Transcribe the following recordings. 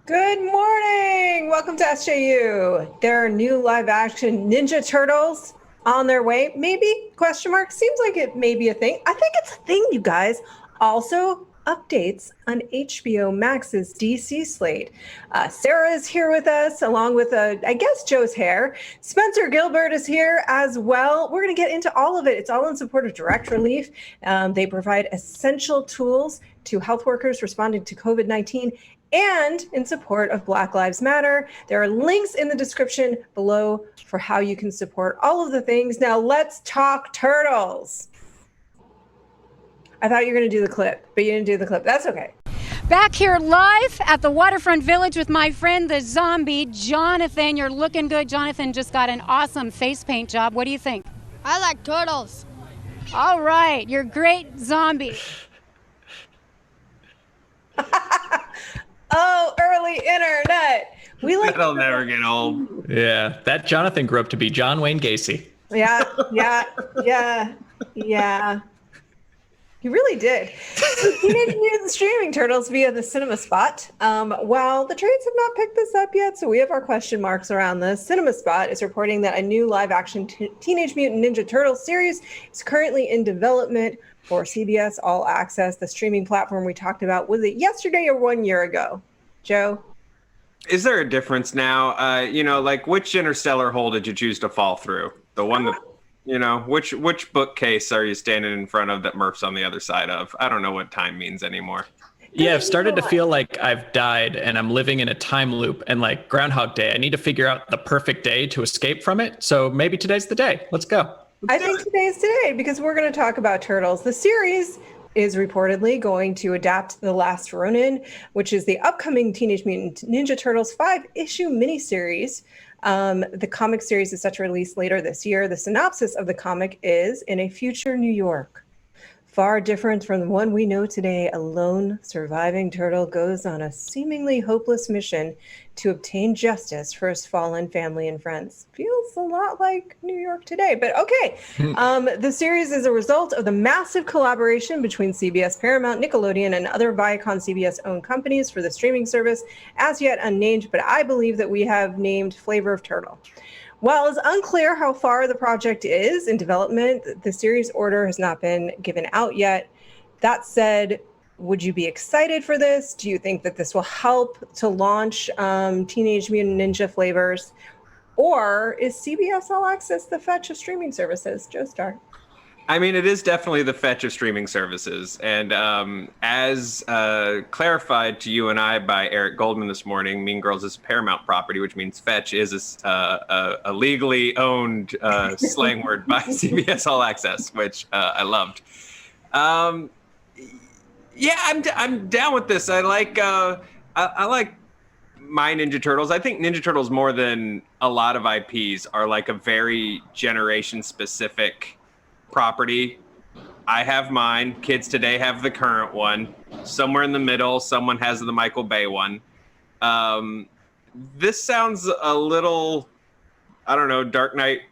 Good morning. Welcome to SJU. There are new live action Ninja Turtles on their way. Maybe? Question mark. Seems like it may be a thing. I think it's a thing, you guys. Also, updates on HBO Max's DC slate. Sarah is here with us, along with, I guess, Joe's hair. Spencer Gilbert is here as well. We're going to get into all of it. It's all in support of direct relief. They provide essential tools to health workers responding to COVID-19 and in support of Black Lives Matter. There are links in the description below for how you can support all of the things. Now let's talk turtles. I thought you were going to do the clip, but you didn't do the clip. That's okay. Back here live at the Waterfront Village with my friend, the zombie, Jonathan. You're looking good. Jonathan just got an awesome face paint job. What do you think? I like turtles. All right. You're great, zombie. Oh, early internet. That'll never get old. Yeah, that Jonathan grew up to be John Wayne Gacy. Yeah. He really did. Teenage Mutant streaming turtles via the Cinema Spot. While the trades have not picked this up yet, so we have our question marks around this. Cinema Spot is reporting that a new live-action Teenage Mutant Ninja Turtles series is currently in development for CBS All Access, the streaming platform we talked about. Was it yesterday or 1 year ago? Joe? Is there a difference now? Like which interstellar hole did you choose to fall through? The one that, which bookcase are you standing in front of that Murph's on the other side of? I don't know what time means anymore. Yeah, I've started to feel like I've died and I'm living in a time loop, and like Groundhog Day, I need to figure out the perfect day to escape from it. So maybe today's the day. Let's go. I think today's today because we're going to talk about Turtles. The series is reportedly going to adapt The Last Ronin, which is the upcoming Teenage Mutant Ninja Turtles 5-issue miniseries. The comic series is set to release later this year. The synopsis of the comic is, in a future New York, far different from the one we know today, a lone surviving turtle goes on a seemingly hopeless mission to obtain justice for his fallen family and friends. Feels a lot like New York today, but okay. The series is a result of the massive collaboration between CBS, Paramount, Nickelodeon, and other Viacom CBS-owned companies for the streaming service, as yet unnamed, but I believe that we have named Flavor of Turtle. While it's unclear how far the project is in development, the series order has not been given out yet. That said, would you be excited for this? Do you think that this will help to launch Teenage Mutant Ninja flavors? Or is CBS All Access the fetch of streaming services? Joe Starr. I mean, it is definitely the fetch of streaming services. And as clarified to you and I by Eric Goldman this morning, Mean Girls is a Paramount property, which means fetch is a legally owned slang word by CBS All Access, which I loved. Yeah, I'm down with this. I like my Ninja Turtles. I think Ninja Turtles, more than a lot of IPs, are like a very generation-specific property. I have mine. Kids today have the current one. Somewhere in the middle, someone has the Michael Bay one. This sounds a little, I don't know, Dark Knight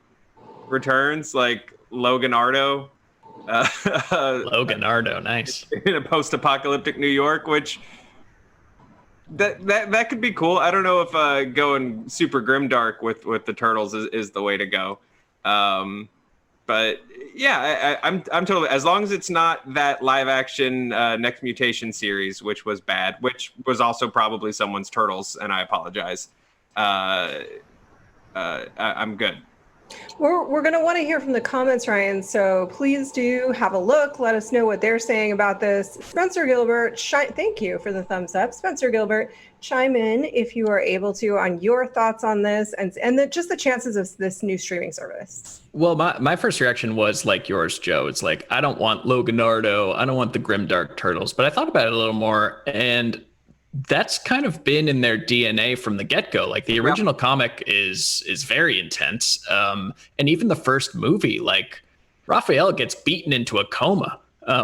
Returns, like Loganardo. Loganardo, nice. In a post-apocalyptic New York, which that could be cool. I don't know if going super grimdark with the Turtles is the way to go. But yeah, I'm totally, as long as it's not that live action Next Mutation series, which was bad, which was also probably someone's Turtles, and I apologize. I'm good. We're going to want to hear from the comments, Ryan, so please do have a look. Let us know what they're saying about this. Spencer Gilbert, thank you for the thumbs up. Spencer Gilbert, chime in if you are able to on your thoughts on this and just the chances of this new streaming service. Well, my first reaction was like yours, Joe. It's like, I don't want Loganardo. I don't want the Grimdark Turtles. But I thought about it a little more, and that's kind of been in their DNA from the get-go. Like the original comic is very intense. And even the first movie, like Raphael gets beaten into a coma.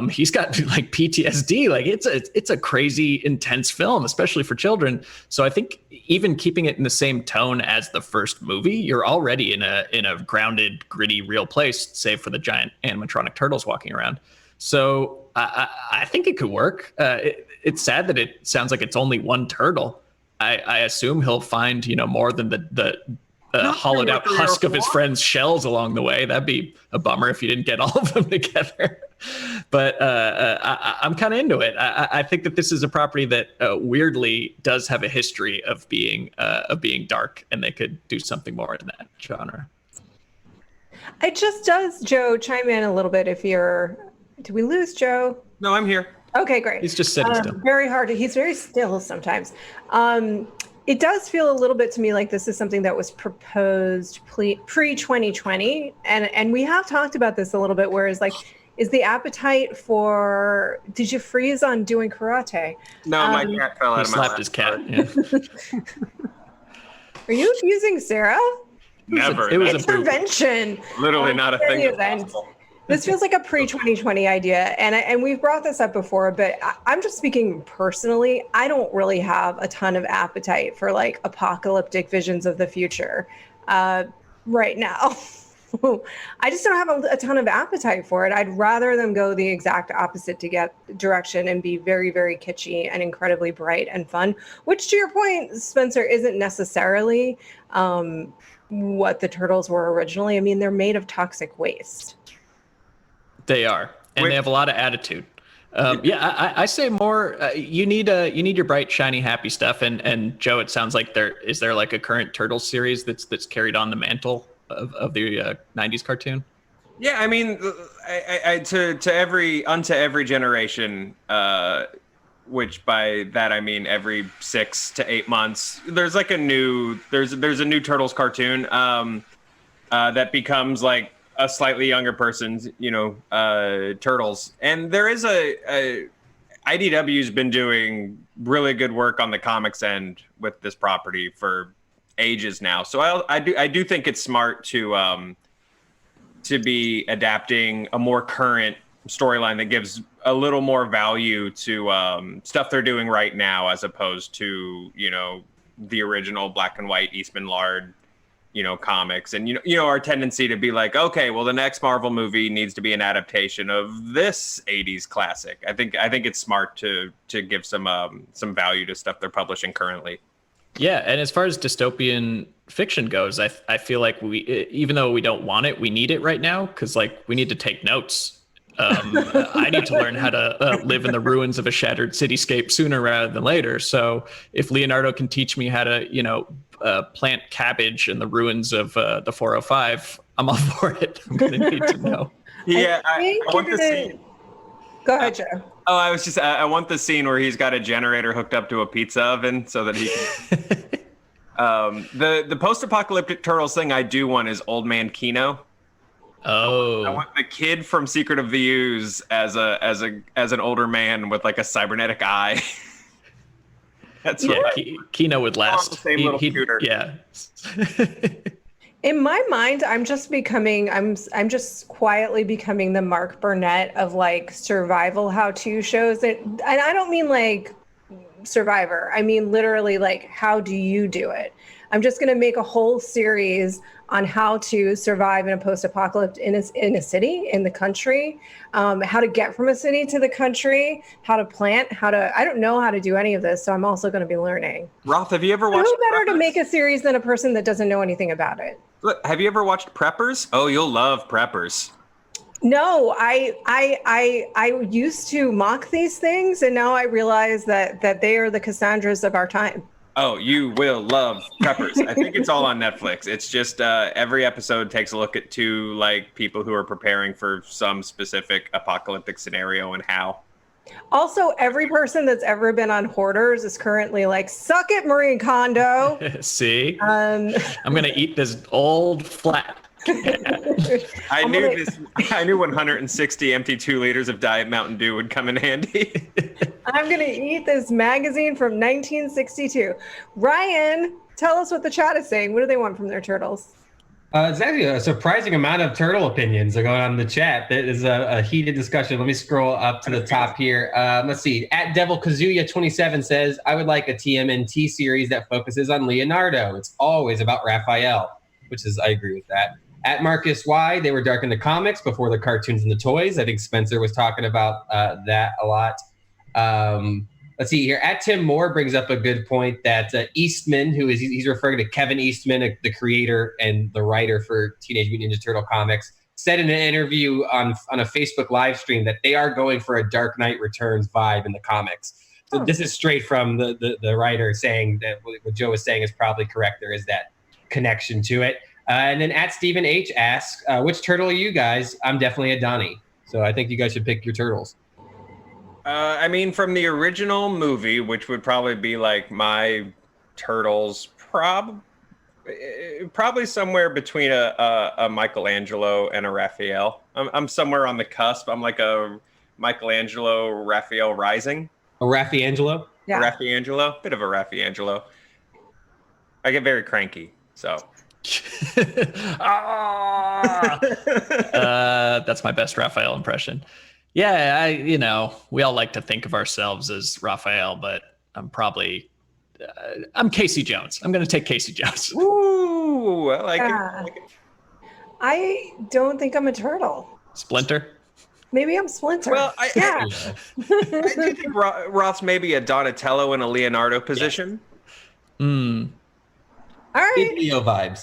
He's got like PTSD. Like it's a crazy intense film, especially for children. So I think even keeping it in the same tone as the first movie, you're already in a grounded, gritty, real place, save for the giant animatronic turtles walking around. So I think it could work. It's sad that it sounds like it's only one turtle. I assume he'll find, more than the hollowed out husk of his friend's shells along the way. That'd be a bummer if you didn't get all of them together. But I'm kind of into it. I think that this is a property that weirdly does have a history of being dark, and they could do something more in that genre. It just does, Joe, chime in a little bit if you're... Did we lose Joe? No, I'm here. Okay, great. He's just sitting still. Very hard. He's very still sometimes. It does feel a little bit to me like this is something that was proposed pre-2020. And we have talked about this a little bit, whereas like, is the appetite for... Did you freeze on doing karate? No, my cat fell out of my lap. Slapped his cat. Yeah. Are you using Sarah? Never. It was Intervention. Literally not a thing. Event. This feels like a pre-2020 idea, and we've brought this up before, but I'm just speaking personally. I don't really have a ton of appetite for like apocalyptic visions of the future right now. I just don't have a ton of appetite for it. I'd rather them go the exact opposite direction and be very, very kitschy and incredibly bright and fun, which to your point, Spencer, isn't necessarily what the turtles were originally. I mean, they're made of toxic waste. They are, and they have a lot of attitude. I say more. You need your bright, shiny, happy stuff. And Joe, it sounds like is there like a current Turtles series that's carried on the mantle of the '90s cartoon? Yeah, I mean, unto every generation, which by that I mean every 6 to 8 months, there's like a new Turtles cartoon that becomes like a slightly younger person's, Turtles. And there is IDW's been doing really good work on the comics end with this property for ages now. So I do think it's smart to be adapting a more current storyline that gives a little more value to stuff they're doing right now, as opposed to, the original black and white Eastman Laird comics. And our tendency to be like, okay, well, the next Marvel movie needs to be an adaptation of this 80s classic. I think it's smart to give some value to stuff they're publishing currently. Yeah, and as far as dystopian fiction goes, I feel like even though we don't want it, we need it right now, because like we need to take notes. I need to learn how to live in the ruins of a shattered cityscape sooner rather than later. So if Leonardo can teach me how to, plant cabbage in the ruins of the 405, I'm all for it. I'm going to need to know. Yeah, I want the scene. Go ahead, Joe. Oh, I want the scene where he's got a generator hooked up to a pizza oven so that he can... the post-apocalyptic Turtles thing I do want is Old Man Kino. Oh, I want the kid from Secret of the Ooze as an older man with like a cybernetic eye. That's Kino would last. The same little computer. Yeah. In my mind, I'm just quietly becoming the Mark Burnett of like survival how-to shows. And I don't mean like Survivor. I mean literally like, how do you do it? I'm just going to make a whole series on how to survive in a post-apocalypse in a city, in the country, how to get from a city to the country, how to plant, I don't know how to do any of this, so I'm also going to be learning. Roth, have you ever watched Who better to make a series than a person that doesn't know anything about it? Look, have you ever watched Preppers? Oh, you'll love Preppers. No, I used to mock these things, and now I realize that they are the Cassandras of our time. Oh, you will love Preppers. I think it's all on Netflix. It's just every episode takes a look at two like people who are preparing for some specific apocalyptic scenario and how. Also, every person that's ever been on Hoarders is currently like, suck it, Marie Kondo. See? I'm going to eat this old flat. I knew 160 empty 2 liters of Diet Mountain Dew would come in handy. I'm going to eat this magazine from 1962. Ryan, tell us what the chat is saying. What do they want from their turtles? It's actually a surprising amount of turtle opinions are going on in the chat. There is a heated discussion. Let me scroll up to the top here. Let's see. At Devil Kazuya 27 says, I would like a TMNT series that focuses on Leonardo. It's always about Raphael, I agree with that. At Marcus Y, they were dark in the comics before the cartoons and the toys. I think Spencer was talking about that a lot. let's see here. At Tim Moore brings up a good point that Eastman, he's referring to Kevin Eastman, the creator and the writer for Teenage Mutant Ninja Turtle comics, said in an interview on a Facebook live stream that they are going for a Dark Knight Returns vibe in the comics. So this is straight from the writer saying that what Joe was saying is probably correct. There is that connection to it. And then at Stephen H asks, which turtle are you guys? I'm definitely a Donnie. So I think you guys should pick your turtles. I mean, from the original movie, which would probably be like my turtles, probably somewhere between a Michelangelo and a Raphael. I'm somewhere on the cusp. I'm like a Michelangelo, Raphael rising. A Raffaangelo? Yeah. A Raffaangelo, bit of a Raffaangelo. I get very cranky, so. That's my best Raphael impression. Yeah, we all like to think of ourselves as Raphael, but I'm Casey Jones. I'm going to take Casey Jones. Ooh, I like it. I don't think I'm a turtle. Splinter? Maybe I'm Splinter. Well, I do think Roth's maybe a Donatello in a Leonardo position. All right. Big Leo vibes.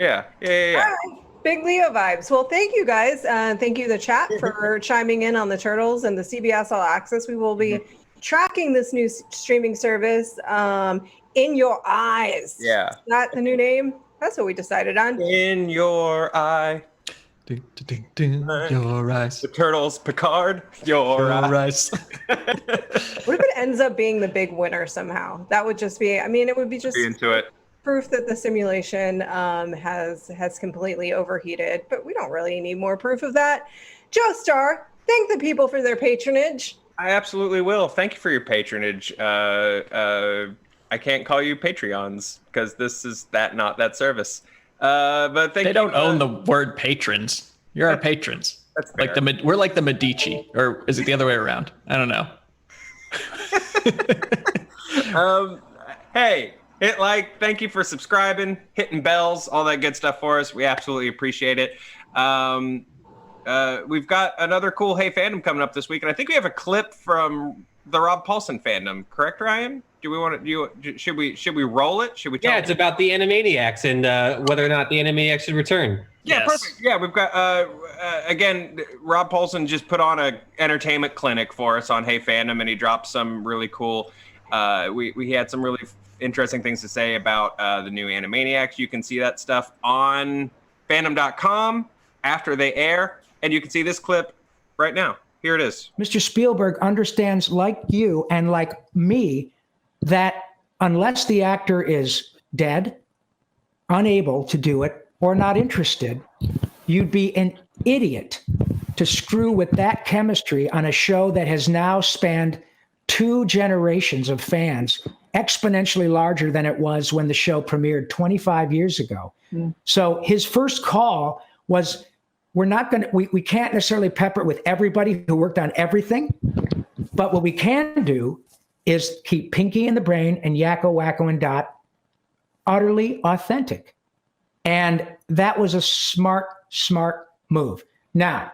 Yeah. All right. Big Leo vibes. Well, thank you guys. Thank you, the chat, for chiming in on the turtles and the CBS All Access. We will be tracking this new streaming service. In Your Eyes. Yeah. Is that the new name? That's what we decided on. In Your Eye. Ding, ding, ding, your eyes. The Turtles, Picard, Your Eyes. What if it ends up being the big winner somehow? That would just be, it would be just Be into it. proof that the simulation has completely overheated, but we don't really need more proof of that. Joe Starr, thank the people for their patronage. I absolutely will. Thank you for your patronage. I can't call you Patreons because this is not that service. But thank you. They don't own the word patrons. You're our patrons. That's fair. We're like the Medici, or is it the other way around? I don't know. Hey, thank you for subscribing, hitting bells, all that good stuff for us. We absolutely appreciate it. We've got another cool Hey Fandom coming up this week, and I think we have a clip from the Rob Paulson fandom. Correct, Ryan? Do we want to? Should we roll it? Should we? Yeah, it's about the Animaniacs and whether or not the Animaniacs should return. Yeah, Yes. perfect. Yeah, we've got again, Rob Paulson just put on a entertainment clinic for us on Hey Fandom, and he dropped some really cool. We had some really interesting things to say about the new Animaniacs. You can see that stuff on fandom.com after they air, and you can see this clip right now. Here it is. Mr. Spielberg understands, like you and like me, that unless the actor is dead, unable to do it, or not interested, you'd be an idiot to screw with that chemistry on a show that has now spanned 2 generations of fans, exponentially larger than it was when the show premiered 25 years ago. So his first call was, we can't necessarily pepper it with everybody who worked on everything, but what we can do is keep Pinky and the Brain and Yakko, Wacko, and Dot utterly authentic. And that was a smart move. Now,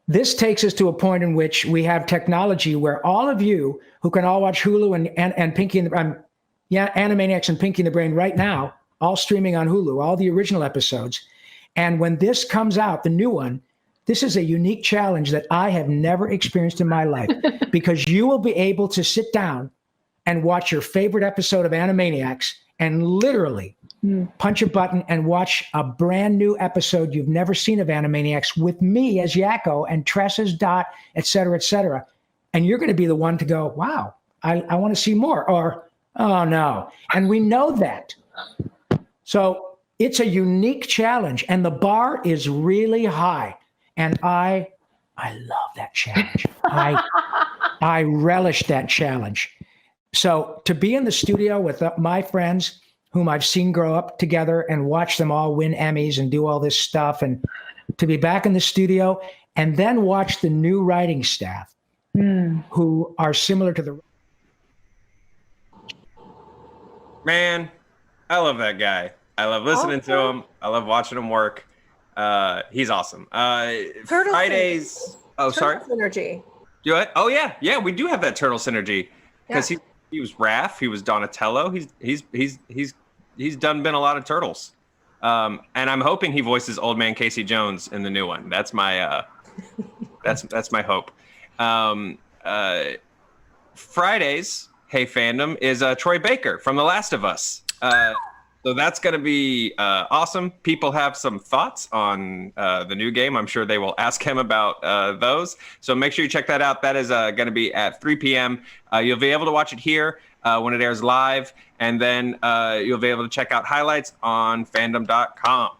this takes us to a point in which we have technology where all of you who can all watch Hulu and Pinky and the Animaniacs and Pinky and the Brain right now, all streaming on Hulu, all the original episodes. And when this comes out, the new one, this is a unique challenge that I have never experienced in my life because you will be able to sit down and watch your favorite episode of Animaniacs and literally punch a button and watch a brand new episode you've never seen of Animaniacs with me as Yakko and Tress as Dot, et cetera, et cetera. And you're going to be the one to go, wow, I want to see more, or, oh no. And we know that. So it's a unique challenge and the bar is really high. And I love that challenge. I relish that challenge. So to be in the studio with my friends whom I've seen grow up together and watch them all win Emmys and do all this stuff, and to be back in the studio and then watch the new writing staff who are similar to the... Man, I love that guy. I love listening to him. I love watching him work. He's awesome. Fridays. Oh, sorry. Synergy. Do it. Oh yeah, we do have that turtle synergy. because he was Raph, he was Donatello. He's been a lot of Turtles. And I'm hoping he voices Old Man Casey Jones in the new one. That's my that's my hope. Fridays, Hey Fandom, is Troy Baker from The Last of Us. So that's going to be awesome. People have some thoughts on the new game. I'm sure they will ask him about those. So make sure you check that out. That is going to be at 3 p.m. You'll be able to watch it here when it airs live. And then you'll be able to check out highlights on fandom.com.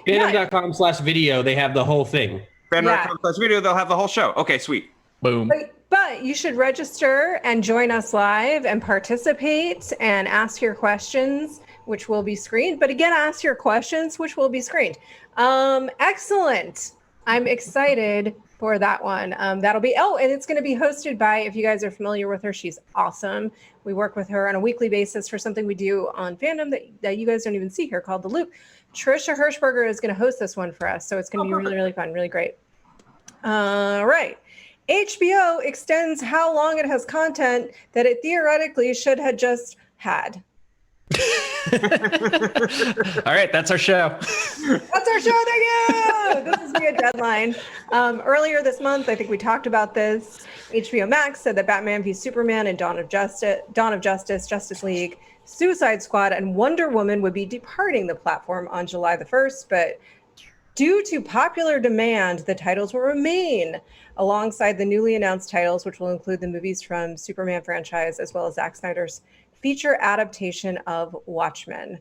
Fandom.com/video. They have the whole thing. Fandom.com/video. They'll have the whole show. Okay, sweet. Boom. But you should register and join us live and participate and ask your questions, which will be screened. But again, ask your questions, which will be screened. Excellent. I'm excited for that one. That'll be, and it's going to be hosted by, if you guys are familiar with her, she's awesome. We work with her on a weekly basis for something we do on Fandom that you guys don't even see here called The Loop. Trisha Hirschberger is going to host this one for us. So it's going to be really, really fun, really great. All right. HBO extends how long it has content that it theoretically should have just had. All right, that's our show. That's our show. Thank you. This is via deadline. Earlier this month, I think we talked about this. HBO Max said that Batman v Superman and Dawn of Justice, Justice League, Suicide Squad, and Wonder Woman would be departing the platform on July the 1st, but due to popular demand, the titles will remain alongside the newly announced titles, which will include the movies from Superman franchise, as well as Zack Snyder's feature adaptation of Watchmen.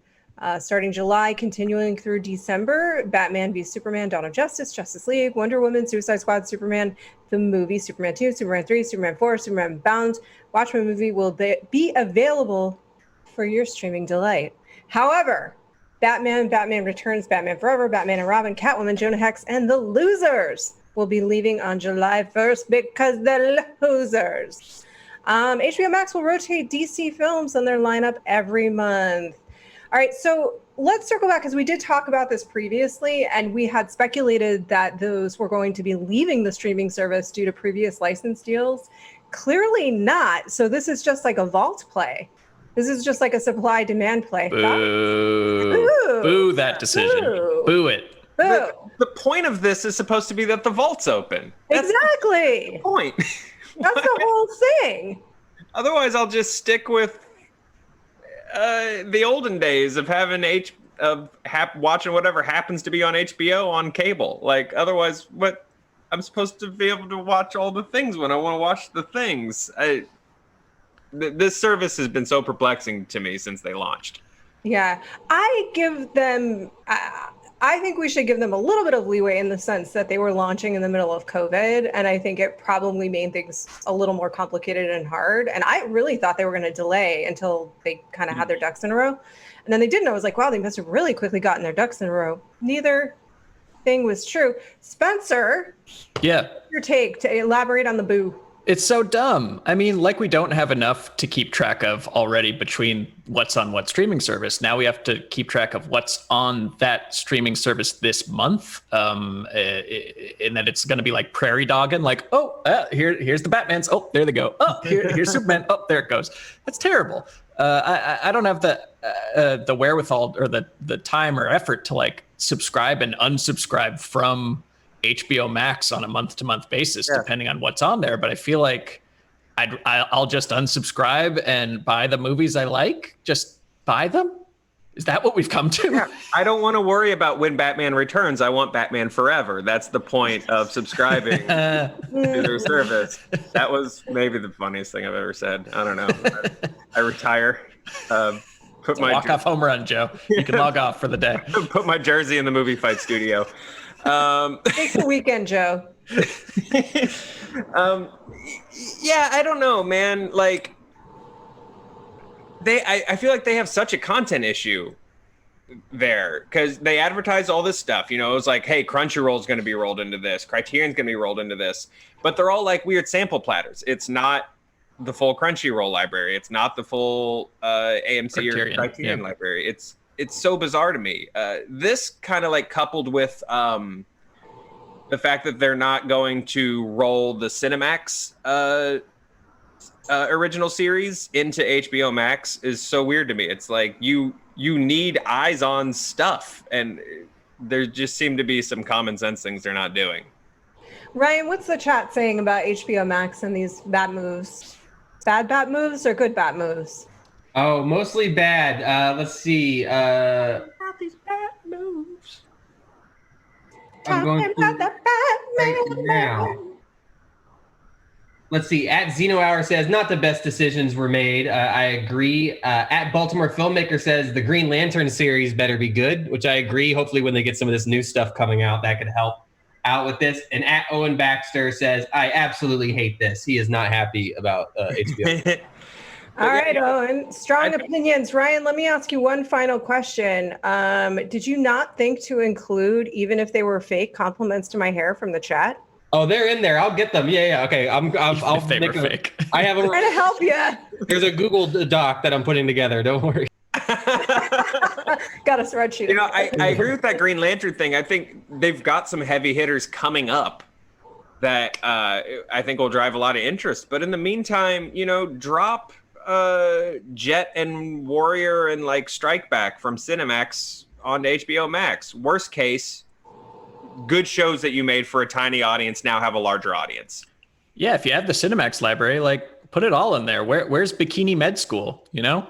Starting July, continuing through December, Batman v Superman, Dawn of Justice, Justice League, Wonder Woman, Suicide Squad, Superman, the movie, Superman 2, Superman 3, Superman 4, Superman Bound, Watchmen movie will be available for your streaming delight. However, Batman, Batman Returns, Batman Forever, Batman and Robin, Catwoman, Jonah Hex, and The Losers will be leaving on July 1st because they're losers. HBO Max will rotate DC films on their lineup every month. All right, so let's circle back because we did talk about this previously, and we had speculated that those were going to be leaving the streaming service due to previous license deals. Clearly not. So this is just like a vault play. This is just like a supply-demand play. Boo. Boo that decision. Boo it. Boo. The point of this is supposed to be that the vault's open. Exactly. The point. That's the whole thing. Otherwise, I'll just stick with the olden days of having watching whatever happens to be on HBO on cable. Like, otherwise, what I'm supposed to be able to watch all the things when I want to watch the things. This service has been so perplexing to me since they launched. Yeah, I think we should give them a little bit of leeway in the sense that they were launching in the middle of COVID, and I think it probably made things a little more complicated and hard. And I really thought they were going to delay until they kind of had their ducks in a row. And then they didn't. I was like, wow, they must have really quickly gotten their ducks in a row. Neither thing was true. Spencer, your take to elaborate on the boo. It's so dumb. I mean, like, we don't have enough to keep track of already between what's on what streaming service. Now we have to keep track of what's on that streaming service this month. And that it's going to be like prairie dogging, like, here's the Batmans. Oh, there they go. Oh, here's Superman. Oh, there it goes. That's terrible. I don't have the wherewithal or the time or effort to like subscribe and unsubscribe from HBO Max on a month-to-month basis, depending on what's on there. But I feel like I'll just unsubscribe and buy the movies I like. Just buy them. Is that what we've come to? Yeah. I don't want to worry about when Batman returns. I want Batman forever. That's the point of subscribing to their service. That was maybe the funniest thing I've ever said. I don't know. I retire. Walk off home run, Joe. You can log off for the day. Put my jersey in the movie fight studio. Take the weekend, Joe. Yeah, I don't know, man. Like, I feel like they have such a content issue there because they advertise all this stuff. You know, it was like, hey, Crunchyroll's going to be rolled into this, Criterion's going to be rolled into this, but they're all like weird sample platters. It's not the full Crunchyroll library. It's not the full AMC or Criterion library. It's so bizarre to me. This kind of like coupled with the fact that they're not going to roll the Cinemax original series into HBO Max is so weird to me. It's like you need eyes on stuff, and there just seem to be some common sense things they're not doing. Ryan, what's the chat saying about HBO Max and these bad moves? Bad bat moves or good bat moves? Oh, mostly bad. Let's see. These bad moves. I'm going Talking about the right Batman. now. Let's see. At Zeno Hour says, not the best decisions were made. I agree. At Baltimore Filmmaker says, the Green Lantern series better be good, which I agree. Hopefully when they get some of this new stuff coming out, that could help out with this. And at Owen Baxter says, I absolutely hate this. He is not happy about HBO. All right, Owen. Strong opinions. Ryan, let me ask you one final question. Did you not think to include, even if they were fake, compliments to my hair from the chat? Oh, they're in there. I'll get them. Yeah. Okay. I'll They make were fake. I have I'm trying to help you. There's a Google Doc that I'm putting together. Don't worry. Got a spreadsheet. You know, I agree with that Green Lantern thing. I think they've got some heavy hitters coming up that I think will drive a lot of interest. But in the meantime, you know, drop Jet and Warrior and like Strike Back from Cinemax onto HBO Max. Worst case, good shows that you made for a tiny audience now have a larger audience. Yeah, if you have the Cinemax library, like put it all in there. Where's Bikini Med School? You know?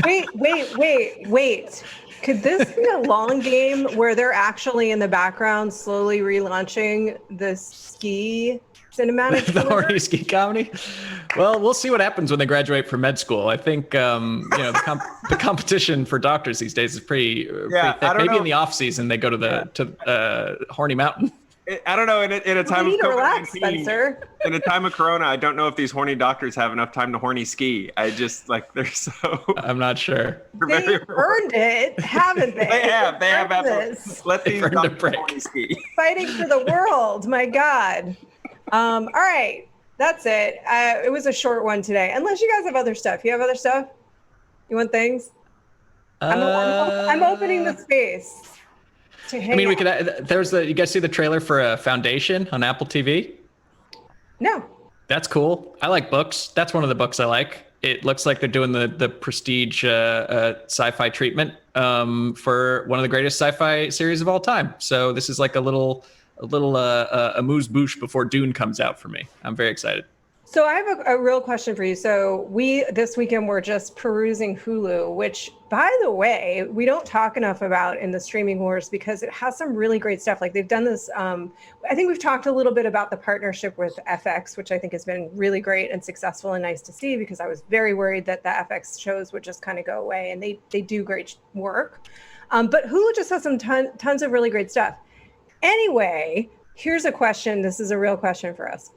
Wait. Could this be a long game where they're actually in the background slowly relaunching the ski cinematic? The horny ski comedy? Well, we'll see what happens when they graduate from med school. I think the competition for doctors these days is pretty thick. Maybe in the off season they go to the horny mountain. I don't know. In a time of Spencer. In a time of Corona, I don't know if these horny doctors have enough time to horny ski. I just like they're so. I'm not sure. They earned it, haven't they? They have. Let these doctors horny ski. Fighting for the world. My God. All right, that's it. It was a short one today. Unless you guys have other stuff. You have other stuff? You want things? I'm opening the space. I mean, we could. You guys see the trailer for Foundation on Apple TV? No. That's cool. I like books. That's one of the books I like. It looks like they're doing the prestige sci-fi treatment for one of the greatest sci-fi series of all time. So this is like a little amuse-bouche before Dune comes out for me. I'm very excited. So I have a real question for you. So this weekend we're just perusing Hulu, which, by the way, we don't talk enough about in the streaming wars because it has some really great stuff. Like they've done this. I think we've talked a little bit about the partnership with FX, which I think has been really great and successful and nice to see because I was very worried that the FX shows would just kind of go away, and they do great work. But Hulu just has some tons of really great stuff. Anyway, here's a question. This is a real question for us.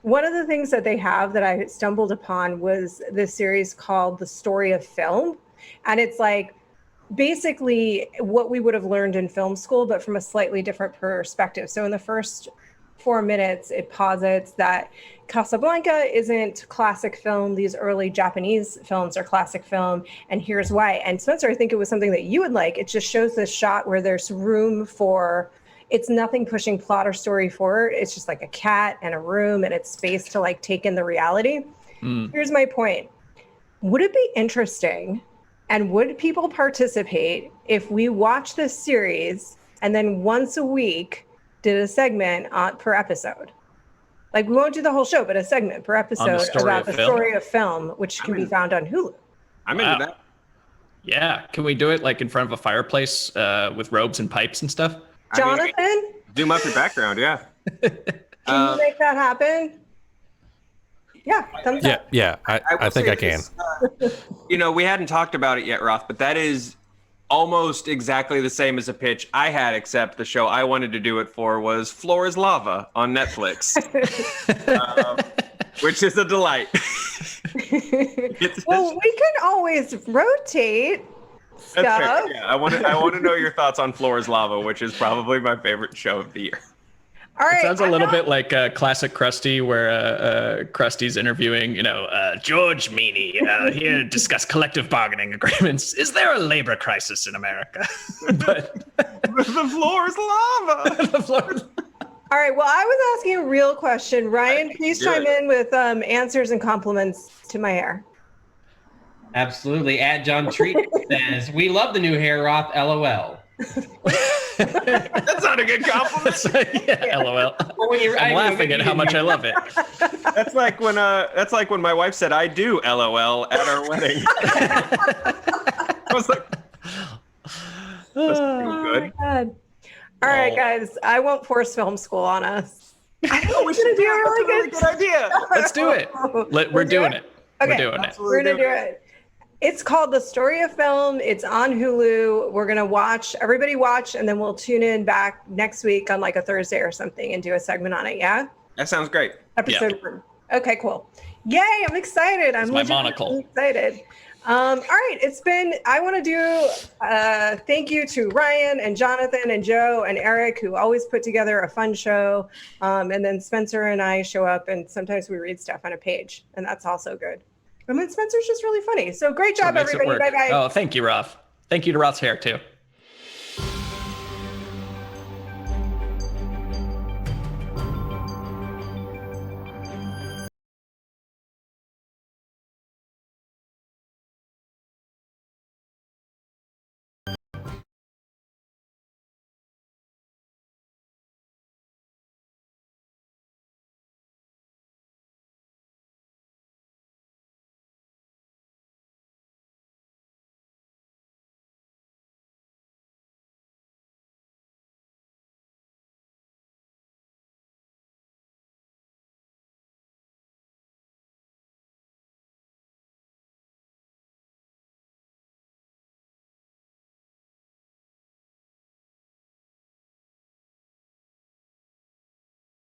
One of the things that they have that I stumbled upon was this series called The Story of Film. And it's like basically what we would have learned in film school, but from a slightly different perspective. So in the first 4 minutes, it posits that Casablanca isn't classic film. These early Japanese films are classic film. And here's why. And Spencer, I think it was something that you would like. It just shows this shot where there's room for... It's nothing pushing plot or story forward. It's just like a cat and a room and it's space to like take in the reality. Here's my point. Would it be interesting and would people participate if we watch this series and then once a week did a segment per episode? Like we won't do the whole show, but a segment per episode about the story of film, which can be found on Hulu. I'm into that. Yeah. Can we do it like in front of a fireplace with robes and pipes and stuff? Jonathan? Zoom up your background, yeah. Can you make that happen? Yeah, thumbs up. Yeah, I think I can. We hadn't talked about it yet, Roth, but that is almost exactly the same as a pitch I had, except the show I wanted to do it for was Floor is Lava on Netflix, which is a delight. Well, we can always rotate stuff. That's fair. Yeah, I want to know your thoughts on Floor is Lava, which is probably my favorite show of the year. All right, it sounds a little bit like classic Krusty, where Krusty's interviewing, George Meany here to discuss collective bargaining agreements. Is there a labor crisis in America? But the floor is lava. The floor is... All right. Well, I was asking a real question. Ryan, please chime in with answers and compliments to my hair. Absolutely. At John Treat says, we love the new hair, Roth, LOL. That's not a good compliment. Yeah, LOL. Well, I'm laughing at how much I love it. That's like when my wife said I do LOL at our wedding. I was like, that's good. Oh my God. All right, guys. I won't force film school on us. I think We should do a really good idea. Let's do it. We're doing it. Okay. We're doing it. We're going to do it. It's called The Story of Film. It's on Hulu. We're going to watch, everybody watch, and then we'll tune in back next week on like a Thursday or something and do a segment on it. Yeah? That sounds great. Episode 1. Okay, cool. Yay, I'm excited. I'm my monocle. excited. All right, I want to do thank you to Ryan and Jonathan and Joe and Eric, who always put together a fun show. And then Spencer and I show up, and sometimes we read stuff on a page, and that's also good. I mean, Spencer's just really funny. So great job, everybody. Bye-bye. Oh, thank you, Roth. Thank you to Roth's hair, too.